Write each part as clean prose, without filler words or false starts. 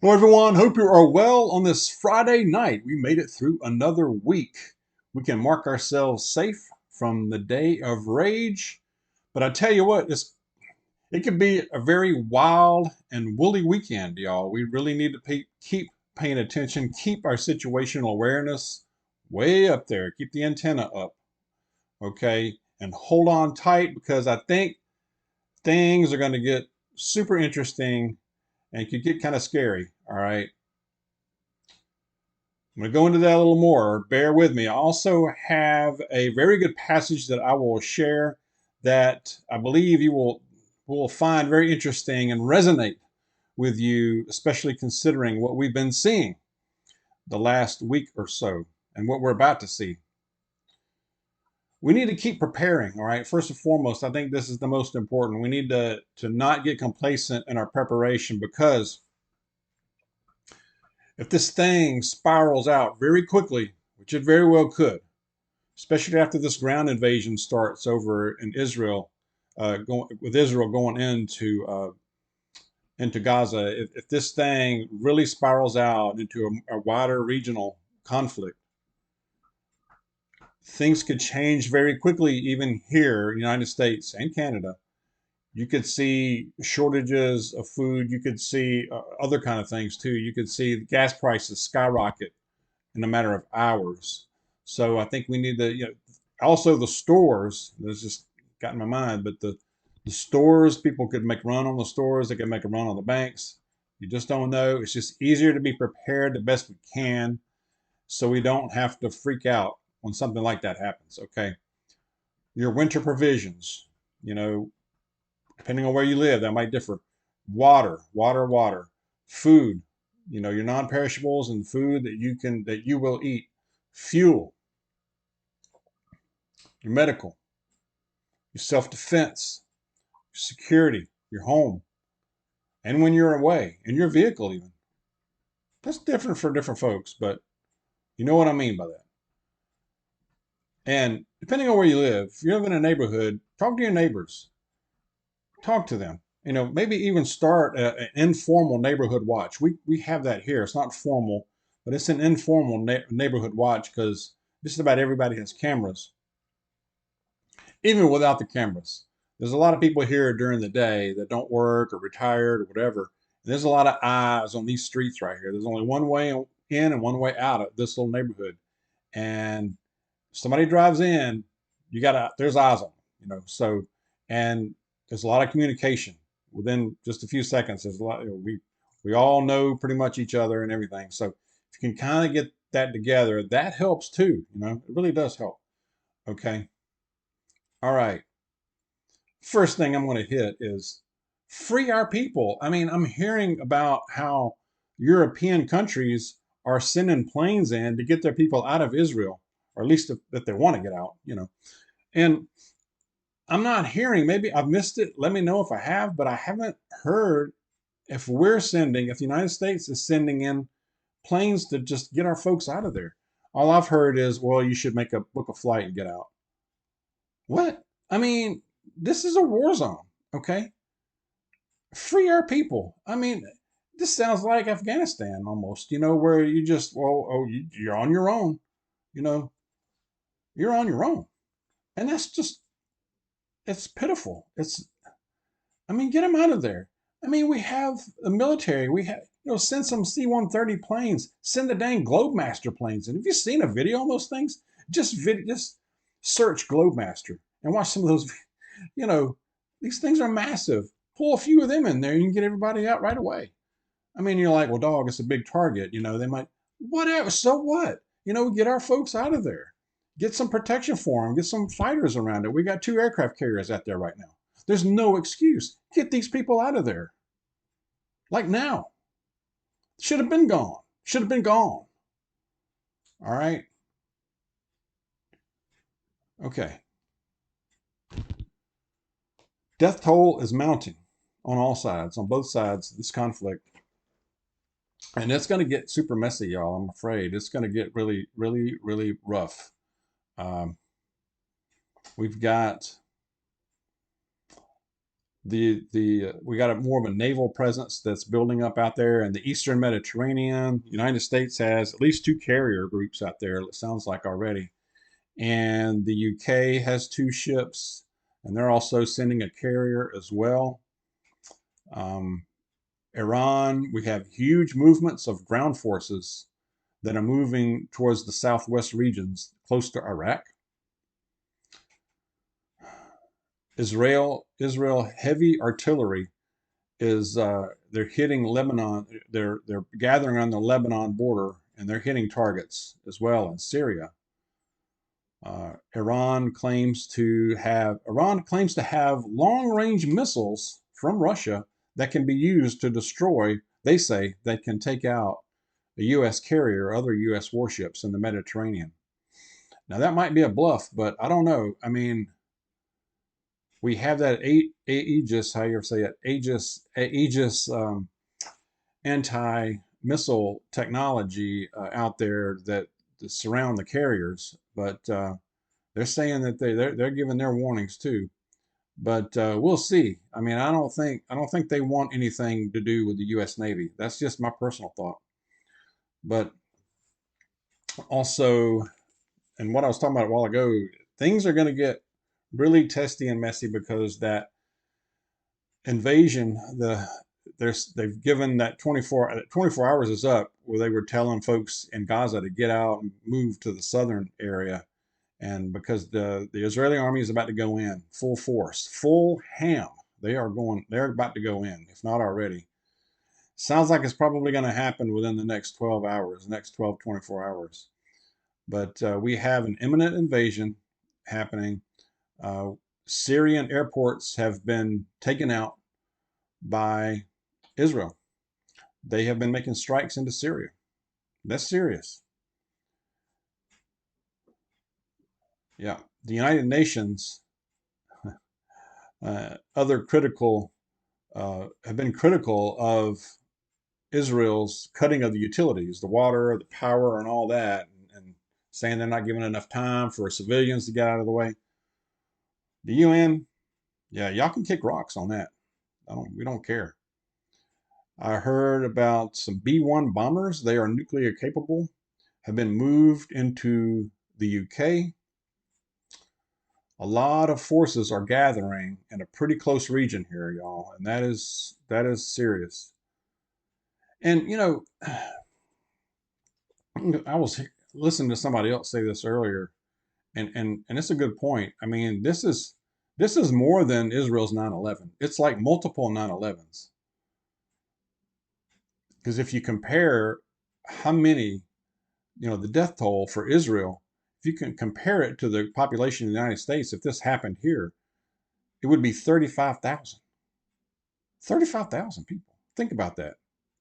Hello, everyone. Hope you are well on this Friday night. We made it through another week. We can mark ourselves safe from the day of rage. But I tell you what, it could be a very wild and woolly weekend, y'all. We really need to keep paying attention, keep our situational awareness way up there, keep the antenna up, okay? And hold on tight because I think things are going to get super interesting and could get kind of scary, all right? I'm going to go into that a little more. Bear with me. I also have a very good passage that I will share that I believe you will find very interesting and resonate with you, especially considering what we've been seeing the last week or so and what we're about to see. We need to keep preparing, all right? First and foremost, I think this is the most important. We need to not get complacent in our preparation because if this thing spirals out very quickly, which it very well could, especially after this ground invasion starts over in Israel, with Israel going into Gaza. If this thing really spirals out into a wider regional conflict, things could change very quickly. Even here, United States and Canada, you could see shortages of food. You could see other kind of things too. You could see gas prices skyrocket in a matter of hours. So I think we need to, also the stores. This just got in my mind, but the stores, people could make a run on the stores. They could make a run on the banks. You just don't know. It's just easier to be prepared the best we can, so we don't have to freak out when something like that happens. Okay, your winter provisions. You know, depending on where you live, that might differ. Water, food. Your non-perishables and food that you will eat. Fuel, your medical, your self-defense, your security, your home, and when you're away, in your vehicle even. That's different for different folks, but you know what I mean by that. And depending on where you live, if you live in a neighborhood, talk to your neighbors, talk to them. Maybe even start an informal neighborhood watch. We have that here. It's not formal, but it's an informal neighborhood watch because just about everybody has cameras, even without the cameras. There's a lot of people here during the day that don't work or retired or whatever. And there's a lot of eyes on these streets right here. There's only one way in and one way out of this little neighborhood. And if somebody drives in, there's eyes on them, So, and there's a lot of communication within just a few seconds. There's a lot, we all know pretty much each other and everything. So if you can kind of get that together, that helps too. It really does help. Okay. All right. First thing I'm going to hit is free our people. I mean, I'm hearing about how European countries are sending planes in to get their people out of Israel, or at least that they want to get out. And I'm not hearing, maybe I've missed it. Let me know if I have, but I haven't heard if the United States is sending in planes to just get our folks out of there. All I've heard is, well, you should book a flight and get out. What? I mean, this is a war zone, okay? Free our people. I mean, this sounds like Afghanistan almost, where you just, well, you're on your own, you know, you're on your own. And it's pitiful. I mean, get them out of there. I mean, we have the military. We have, send some C-130 planes. Send the dang Globemaster planes. And have you seen a video on those things? Just search Globemaster and watch some of those. You know, these things are massive. Pull a few of them in there, you can get everybody out right away. I mean, you're like, well, dog, it's a big target. They might, whatever. So what? Get our folks out of there. Get some protection for them. Get some fighters around it. We got 2 aircraft carriers out there right now. There's no excuse. Get these people out of there. Like now. Should have been gone. Should have been gone. All right. Okay. Death toll is mounting on all sides, on both sides of this conflict. And it's going to get super messy, y'all. I'm afraid it's going to get really, really, really rough. Um, we've got We got more of a naval presence that's building up out there in the Eastern Mediterranean. The United States has at least two carrier groups out there, it sounds like already. And the UK has two ships, and they're also sending a carrier as well. Um, Iran, we have huge movements of ground forces that are moving towards the southwest regions close to Iraq. Israel heavy artillery is they're hitting Lebanon. They're gathering on the Lebanon border and they're hitting targets as well in Syria. Iran claims to have long-range missiles from Russia that can be used to destroy. They say they can take out a U.S. carrier or other U.S. warships in the Mediterranean. Now that might be a bluff, but I don't know. I mean, we have that Aegis, how you ever say it, Aegis anti-missile technology out there that surround the carriers, but they're saying that they're giving their warnings too. But we'll see. I mean, I don't think they want anything to do with the U.S. Navy. That's just my personal thought. But also, and what I was talking about a while ago, things are going to get really testy and messy because that invasion, they've given that 24 hours is up where they were telling folks in Gaza to get out and move to the southern area, and because the Israeli army is about to go in full force, full ham, they're about to go in, if not already. Sounds like it's probably going to happen within the next 12 hours, next 12, 24 hours. But we have an imminent invasion happening. Uh, Syrian airports have been taken out by Israel. They have been making strikes into Syria. That's serious. Yeah. The United Nations, other critical, have been critical of Israel's cutting of the utilities, the water, the power, and all that, and saying they're not giving enough time for civilians to get out of the way. The UN, yeah, y'all can kick rocks on that. We don't care. I heard about some B-1 bombers. They are nuclear capable, have been moved into the UK. A lot of forces are gathering in a pretty close region here, y'all, and that is serious. And I was listening to somebody else say this earlier, and it's a good point. I mean, this is more than Israel's 9/11. It's like multiple 9/11s. Because if you compare how many, the death toll for Israel, if you can compare it to the population of the United States, if this happened here, it would be 35,000. 35,000 people. Think about that.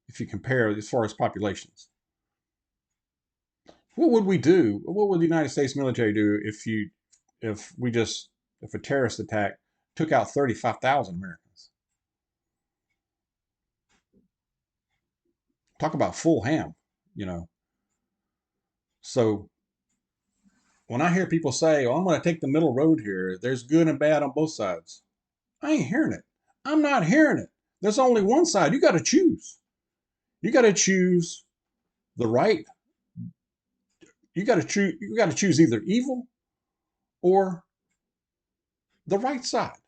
If you compare as far as populations, what would we do? What would the United States military do if a terrorist attack took out 35,000 Americans? Talk about full ham, you know. So when I hear people say, "Oh, I'm going to take the middle road here. There's good and bad on both sides," I ain't hearing it. I'm not hearing it. There's only one side. You got to choose. You got to choose the right. You got to choose. You got to choose either evil or the right side.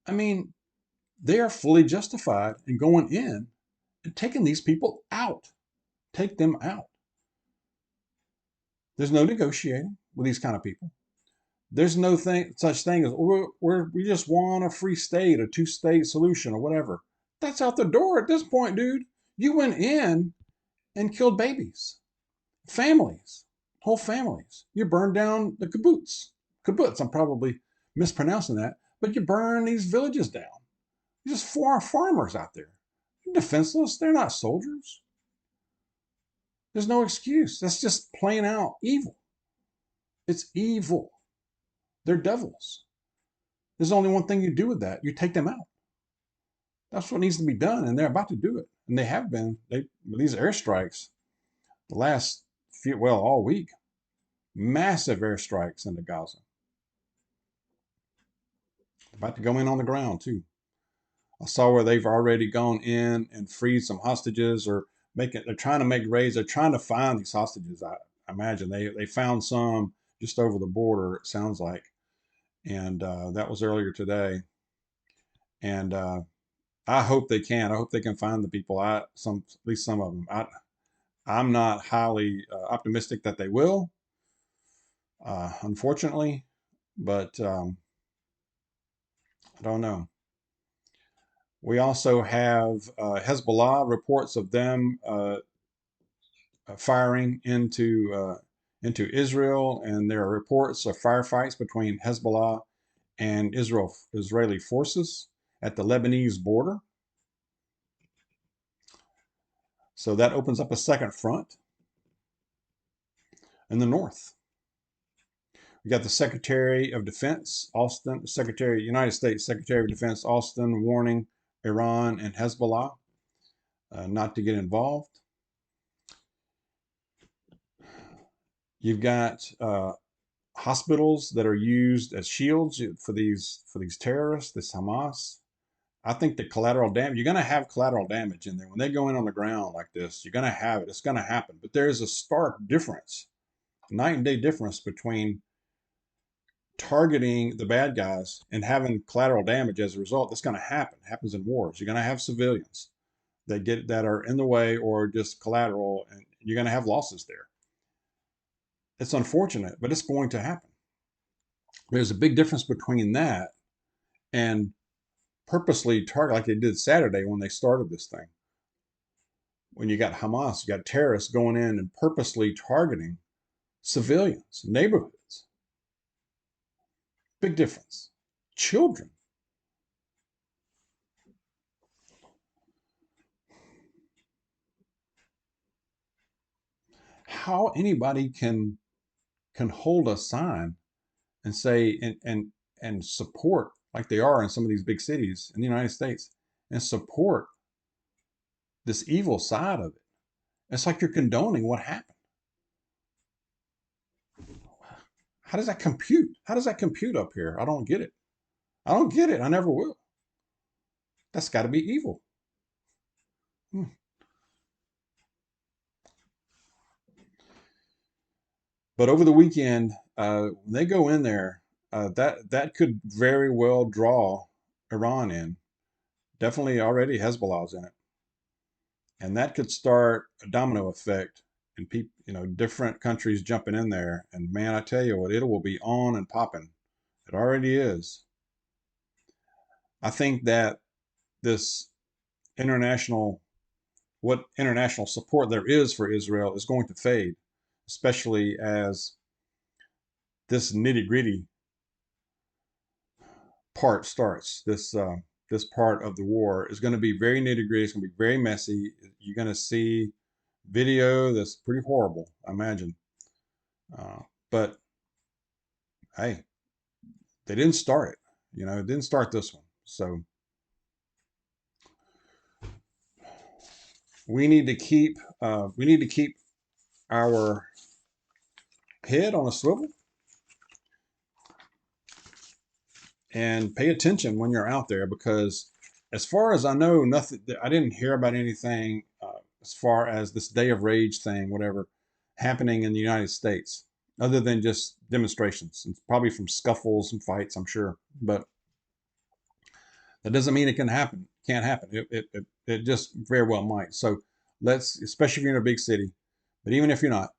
I mean, they are fully justified in going in and taking these people out. Take them out. There's no negotiating with these kind of people. There's no such thing as we just want a free state, a two-state solution, or whatever. That's out the door at this point, dude. You went in and killed babies, families, whole families. You burned down the kibbutz. Kibbutz, I'm probably mispronouncing that, but you burn these villages down. You're just farmers out there. They're defenseless. They're not soldiers. There's no excuse. That's just plain out evil. It's evil. They're devils. There's only one thing you do with that. You take them out. That's what needs to be done, and they're about to do it. And they have been. These airstrikes, the last all week, massive airstrikes into Gaza. About to go in on the ground too. I saw where they've already gone in and freed some hostages, or they're trying to make raids. They're trying to find these hostages. I imagine they found some just over the border, it sounds like. And that was earlier today. And I hope they can. I hope they can find the people. At least some of them. I'm not highly optimistic that they will, unfortunately, but I don't know. We also have Hezbollah reports of them firing into Israel, and there are reports of firefights between Hezbollah and Israeli forces at the Lebanese border. So that opens up a second front in the north. We got the Secretary of Defense, Austin, United States Secretary of Defense Austin warning Iran and Hezbollah not to get involved. You've got hospitals that are used as shields for these terrorists, this Hamas. I think the collateral damage, you're going to have collateral damage in there. When they go in on the ground like this, you're going to have it. It's going to happen. But there's a stark difference, night and day difference between targeting the bad guys and having collateral damage as a result. That's going to happen. It happens in wars. You're going to have civilians that are in the way or just collateral, and you're going to have losses there. It's unfortunate, but it's going to happen. There's a big difference between that and purposely target, like they did Saturday when they started this thing. When you got Hamas, you got terrorists going in and purposely targeting civilians, neighborhoods. Big difference. Children. How anybody can hold a sign and say and support, like they are in some of these big cities in the United States, and support this evil side of it. It's like you're condoning what happened. How does that compute? How does that compute up here? I don't get it. I don't get it. I never will. That's got to be evil. But over the weekend, they go in there. That could very well draw Iran in. Definitely already Hezbollah's in it. And that could start a domino effect and people, different countries jumping in there. And man, I tell you what, it will be on and popping. It already is. I think that this international, what international support there is for Israel is going to fade, especially as this nitty-gritty part starts. This part of the war is going to be very nitty-gritty. It's going to be very messy. You're going to see video that's pretty horrible, I imagine. But hey, they didn't start it. It didn't start this one. So we need to keep our head on a swivel and pay attention when you're out there, because as far as I know, I didn't hear about anything as far as this Day of Rage thing, whatever, happening in the United States, other than just demonstrations and probably from scuffles and fights, I'm sure. But that doesn't mean it can happen. Can't happen. It just very well might. So especially if you're in a big city, but even if you're not,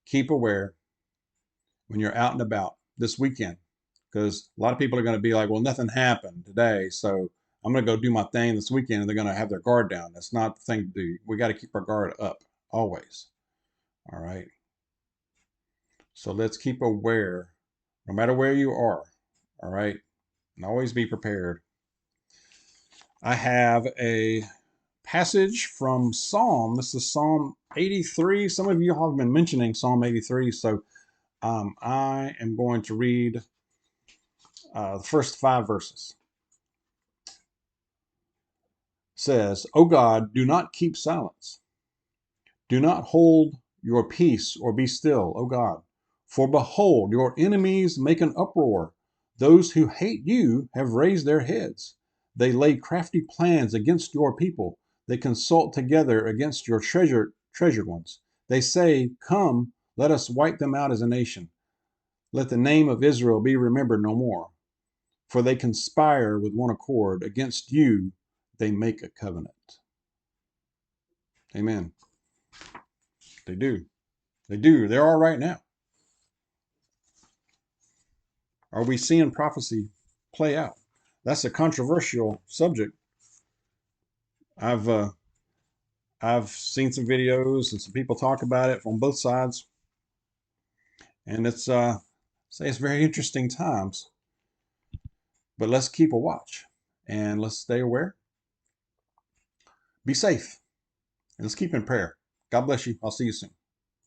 keep aware when you're out and about this weekend, because a lot of people are going to be like, well, nothing happened today, so I'm going to go do my thing this weekend, and they're going to have their guard down. That's not the thing to do. We got to keep our guard up always. All right. So let's keep aware, no matter where you are. All right. And always be prepared. I have a passage from Psalm. This is Psalm 83. Some of you have been mentioning Psalm 83, so I am going to read the first 5 verses. It says, O God, do not keep silence. Do not hold your peace or be still, O God. For behold, your enemies make an uproar. Those who hate you have raised their heads. They lay crafty plans against your people. They consult together against your treasured ones. They say, come, let us wipe them out as a nation. Let the name of Israel be remembered no more. For they conspire with one accord. Against you, they make a covenant. Amen. They do. They do. There are right now. Are we seeing prophecy play out? That's a controversial subject. I've seen some videos and some people talk about it from both sides, and it's say it's very interesting times. But let's keep a watch and let's stay aware. Be safe and let's keep in prayer. God bless you. I'll see you soon.